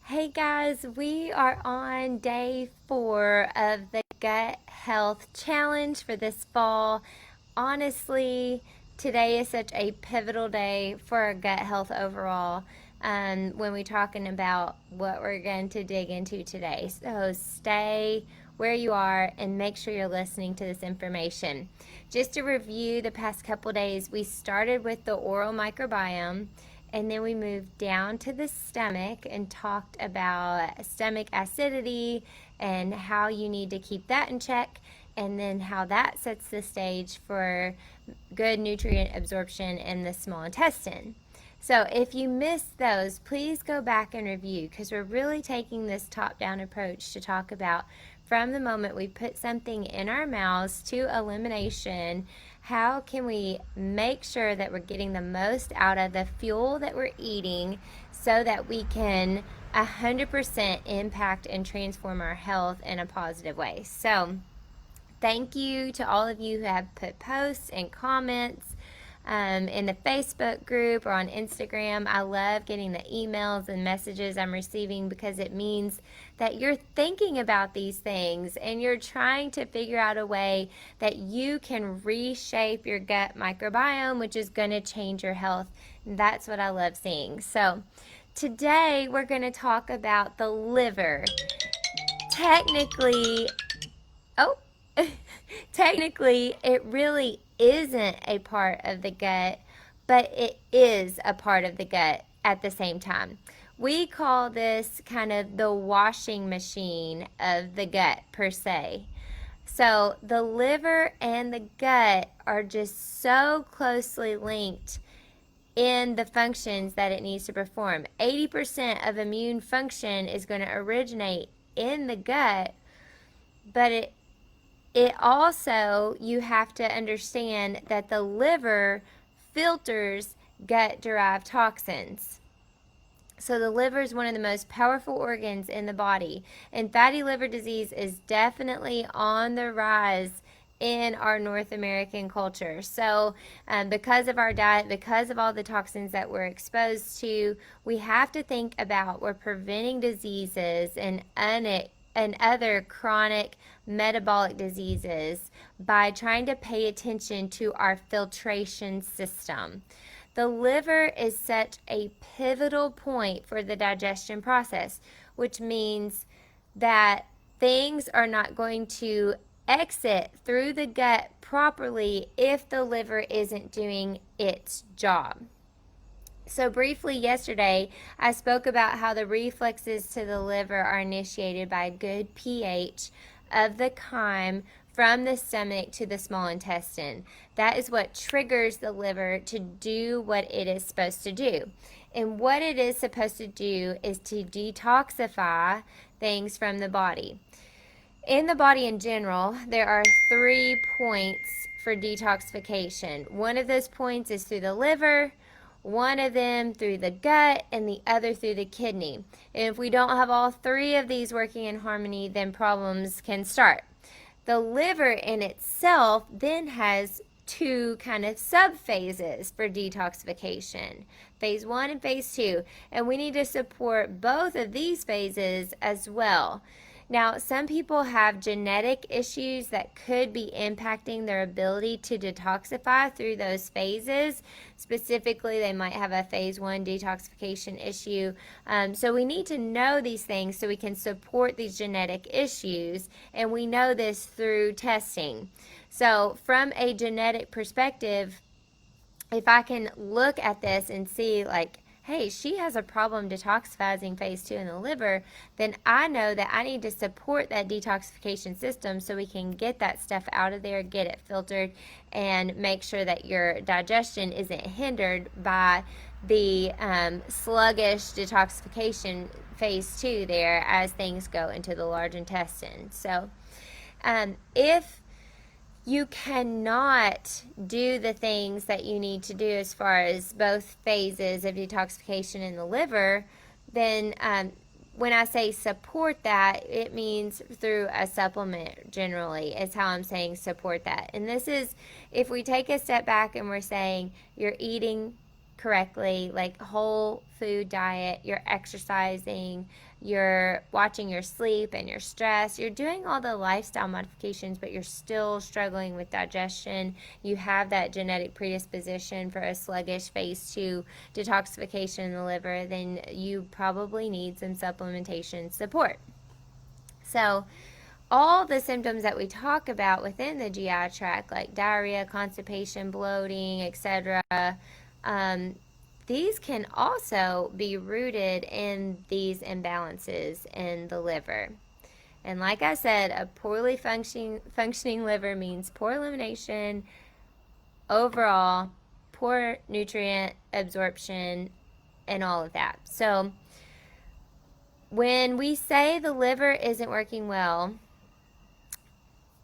Hey guys, we are on day 4 of the Gut Health Challenge for this fall. Honestly, today is such a pivotal day for our gut health overall when we're talking about what we're going to dig into today. So stay where you are and make sure you're listening to this information. Just to review the past couple days, we started with the oral microbiome. And then we moved down to the stomach and talked about stomach acidity and how you need to keep that in check, and then how that sets the stage for good nutrient absorption in the small intestine. So if you missed those, please go back and review, because we're really taking this top-down approach to talk about from the moment we put something in our mouths to elimination. How can we make sure that we're getting the most out of the fuel that we're eating so that we can 100% impact and transform our health in a positive way? So thank you to all of you who have put posts and comments in the Facebook group or on Instagram. I love getting the emails and messages I'm receiving, because it means that you're thinking about these things and you're trying to figure out a way that you can reshape your gut microbiome, which is going to change your health. That's what I love seeing. So today we're going to talk about the liver. Technically, oh, technically, it really isn't a part of the gut, but it is a part of the gut at the same time. We call this kind of the washing machine of the gut, per se. So the liver and the gut are just so closely linked in the functions that it needs to perform. 80% of immune function is going to originate in the gut, but it also, you have to understand that the liver filters gut-derived toxins. So the liver is one of the most powerful organs in the body, and fatty liver disease is definitely on the rise in our North American culture. So because of our diet, because of all the toxins that we're exposed to, we have to think about we're preventing diseases and other chronic metabolic diseases by trying to pay attention to our filtration system. The liver is such a pivotal point for the digestion process, which means that things are not going to exit through the gut properly if the liver isn't doing its job. So briefly yesterday, I spoke about how the reflexes to the liver are initiated by a good pH of the chyme from the stomach to the small intestine. That is what triggers the liver to do what it is supposed to do. And what it is supposed to do is to detoxify things from the body. In the body in general, there are 3 points for detoxification. One of those points is through the liver, one of them through the gut, and the other through the kidney. And if we don't have all 3 of these working in harmony, then problems can start. The liver in itself then has 2 kind of sub-phases for detoxification, phase 1 and phase 2, and we need to support both of these phases as well. Now, some people have genetic issues that could be impacting their ability to detoxify through those phases. Specifically, they might have a phase 1 detoxification issue. So we need to know these things so we can support these genetic issues, and we know this through testing. So from a genetic perspective, if I can look at this and see, like, hey, she has a problem detoxifying phase 2 in the liver, then I know that I need to support that detoxification system so we can get that stuff out of there, get it filtered, and make sure that your digestion isn't hindered by the sluggish detoxification phase 2 there as things go into the large intestine. So if you cannot do the things that you need to do as far as both phases of detoxification in the liver, then when I say support that, it means through a supplement generally is how I'm saying support that. And this is, if we take a step back and we're saying you're eating correctly, like whole food diet, you're exercising, you're watching your sleep and your stress, you're doing all the lifestyle modifications, but you're still struggling with digestion, you have that genetic predisposition for a sluggish phase 2 detoxification in the liver, then you probably need some supplementation support. So all the symptoms that we talk about within the GI tract, like diarrhea, constipation, bloating, etc., these can also be rooted in these imbalances in the liver. And like I said, a poorly functioning liver means poor elimination, overall, poor nutrient absorption, and all of that. So when we say the liver isn't working well,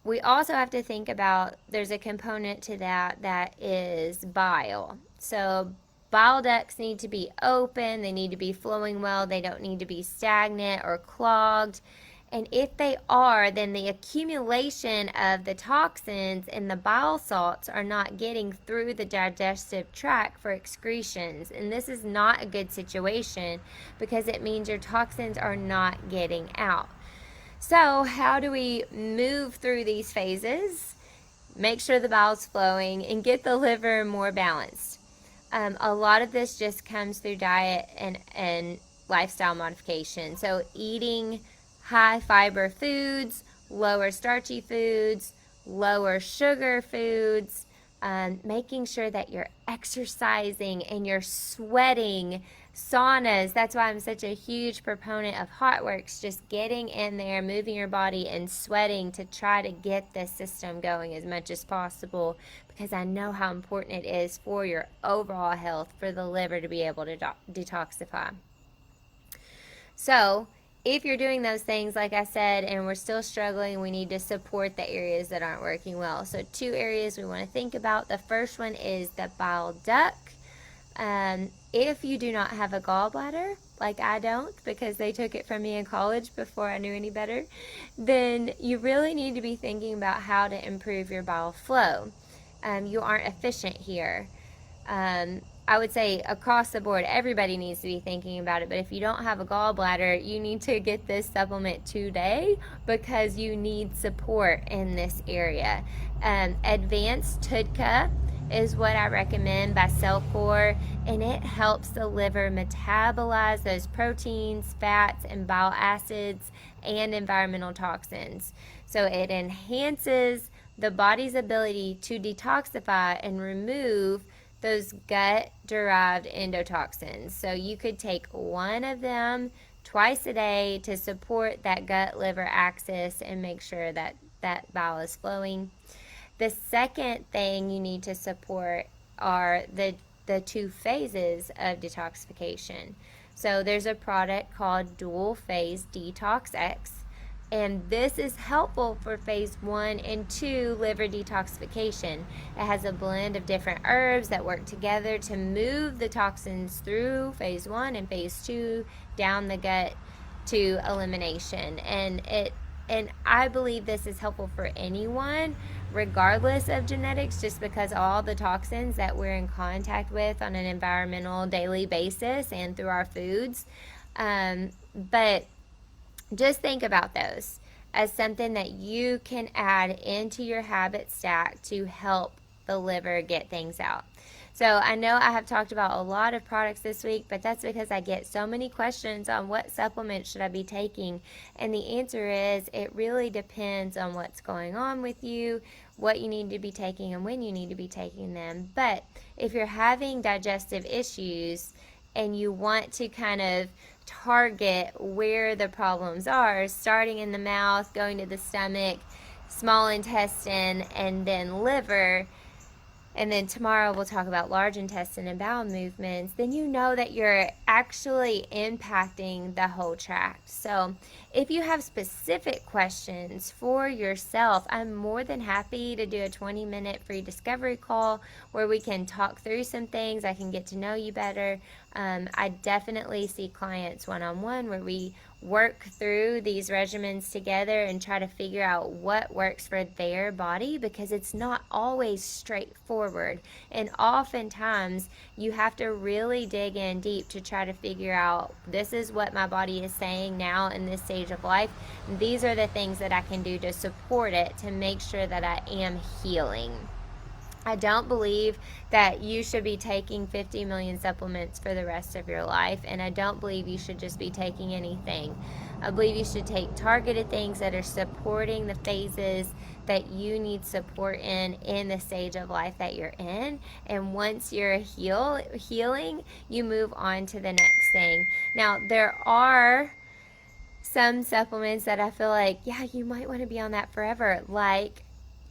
we also have to think about there's a component to that is bile. So bile ducts need to be open, they need to be flowing well, they don't need to be stagnant or clogged. And if they are, then the accumulation of the toxins and the bile salts are not getting through the digestive tract for excretions. And this is not a good situation because it means your toxins are not getting out. So how do we move through these phases, make sure the bile's flowing, and get the liver more balanced? A lot of this just comes through diet and lifestyle modification. So eating high fiber foods, lower starchy foods, lower sugar foods, making sure that you're exercising and you're sweating, saunas. That's why I'm such a huge proponent of HOTWORX, just getting in there, moving your body and sweating to try to get this system going as much as possible, because I know how important it is for your overall health for the liver to be able to detoxify. So if you're doing those things, like I said, and we're still struggling, we need to support the areas that aren't working well. So 2 areas we want to think about. The first one is the bile duct. If you do not have a gallbladder, like I don't, because they took it from me in college before I knew any better, then you really need to be thinking about how to improve your bile flow. You aren't efficient here. I would say across the board, everybody needs to be thinking about it. But if you don't have a gallbladder, you need to get this supplement today because you need support in this area. Advanced TUDCA is what I recommend by Cellcore, and it helps the liver metabolize those proteins, fats, and bile acids and environmental toxins. So it enhances the body's ability to detoxify and remove those gut-derived endotoxins. So you could take one of them twice a day to support that gut-liver axis and make sure that that bile is flowing. The second thing you need to support are the 2 phases of detoxification. So there's a product called Dual Phase Detox X, and this is helpful for phase 1 and 2 liver detoxification. It has a blend of different herbs that work together to move the toxins through phase 1 and phase 2 down the gut to elimination. And I believe this is helpful for anyone, regardless of genetics, just because all the toxins that we're in contact with on an environmental daily basis and through our foods. But just think about those as something that you can add into your habit stack to help the liver get things out. So I know I have talked about a lot of products this week, but that's because I get so many questions on what supplements should I be taking. And the answer is it really depends on what's going on with you, what you need to be taking, and when you need to be taking them. But if you're having digestive issues and you want to kind of target where the problems are, starting in the mouth, going to the stomach, small intestine, and then liver, and then tomorrow we'll talk about large intestine and bowel movements, then you know that you're actually impacting the whole tract. So if you have specific questions for yourself, I'm more than happy to do a 20-minute free discovery call where we can talk through some things. I can get to know you better. I definitely see clients one-on-one where we work through these regimens together and try to figure out what works for their body, because it's not always straightforward. And oftentimes you have to really dig in deep to try to figure out, this is what my body is saying now in this stage of life. These are the things that I can do to support it, to make sure that I am healing. I don't believe that you should be taking 50 million supplements for the rest of your life, and I don't believe you should just be taking anything. I believe you should take targeted things that are supporting the phases that you need support in the stage of life that you're in. And once you're healing, you move on to the next thing. Now, there are some supplements that I feel like, yeah, you might want to be on that forever, like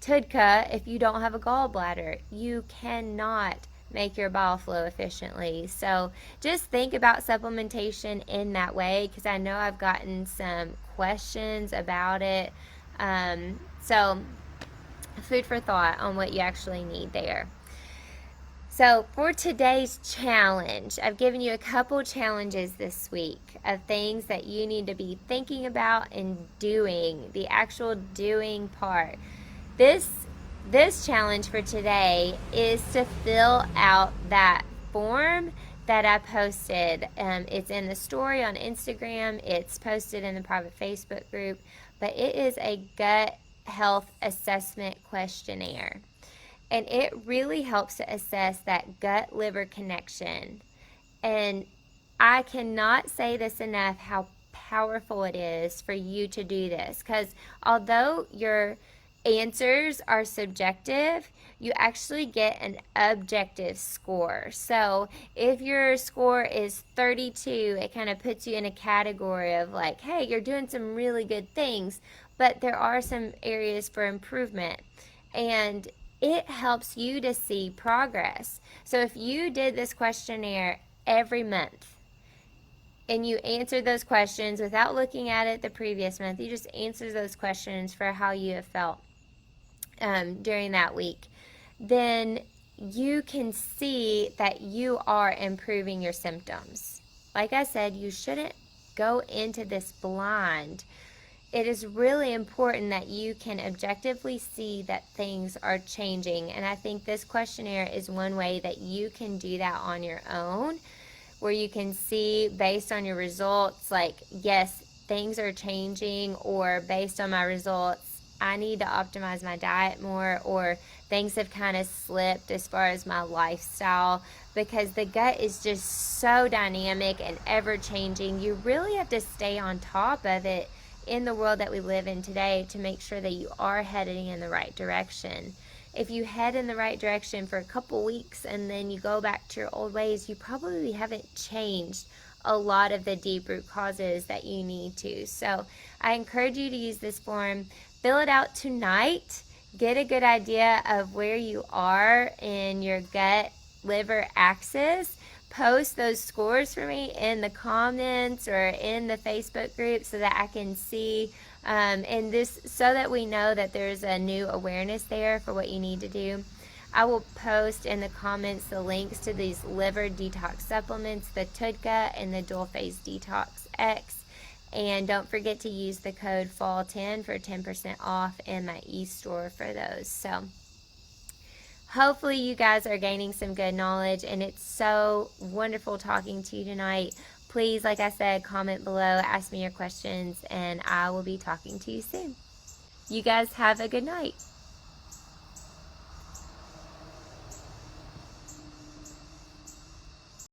TUDCA. If you don't have a gallbladder, you cannot make your bile flow efficiently. So just think about supplementation in that way, because I know I've gotten some questions about it. So food for thought on what you actually need there. So for today's challenge, I've given you a couple challenges this week of things that you need to be thinking about and doing, the actual doing part. This challenge for today is to fill out that form that I posted. It's in the story on Instagram. It's posted in the private Facebook group, but it is a gut health assessment questionnaire. And it really helps to assess that gut-liver connection. And I cannot say this enough, how powerful it is for you to do this. Because although your answers are subjective, you actually get an objective score. So if your score is 32, it kind of puts you in a category of like, hey, you're doing some really good things, but there are some areas for improvement. And it helps you to see progress. So if you did this questionnaire every month and you answered those questions without looking at it the previous month, you just answer those questions for how you have felt during that week, then you can see that you are improving your symptoms. Like I said, you shouldn't go into this blind. It is really important that you can objectively see that things are changing. And I think this questionnaire is one way that you can do that on your own, where you can see based on your results, like, yes, things are changing, or based on my results, I need to optimize my diet more, or things have kind of slipped as far as my lifestyle, because the gut is just so dynamic and ever changing. You really have to stay on top of it in the world that we live in today to make sure that you are heading in the right direction. If you head in the right direction for a couple weeks and then you go back to your old ways, you probably haven't changed a lot of the deep root causes that you need to. So I encourage you to use this form, fill it out tonight, get a good idea of where you are in your gut liver axis. Post those scores for me in the comments or in the Facebook group so that I can see, and this, so that we know that there's a new awareness there for what you need to do. I will post in the comments the links to these liver detox supplements, the TUDCA and the Dual Phase Detox X. And don't forget to use the code FALL10 for 10% off in my e-store for those. So hopefully you guys are gaining some good knowledge, and it's so wonderful talking to you tonight. Please, like I said, comment below, ask me your questions, and I will be talking to you soon. You guys have a good night.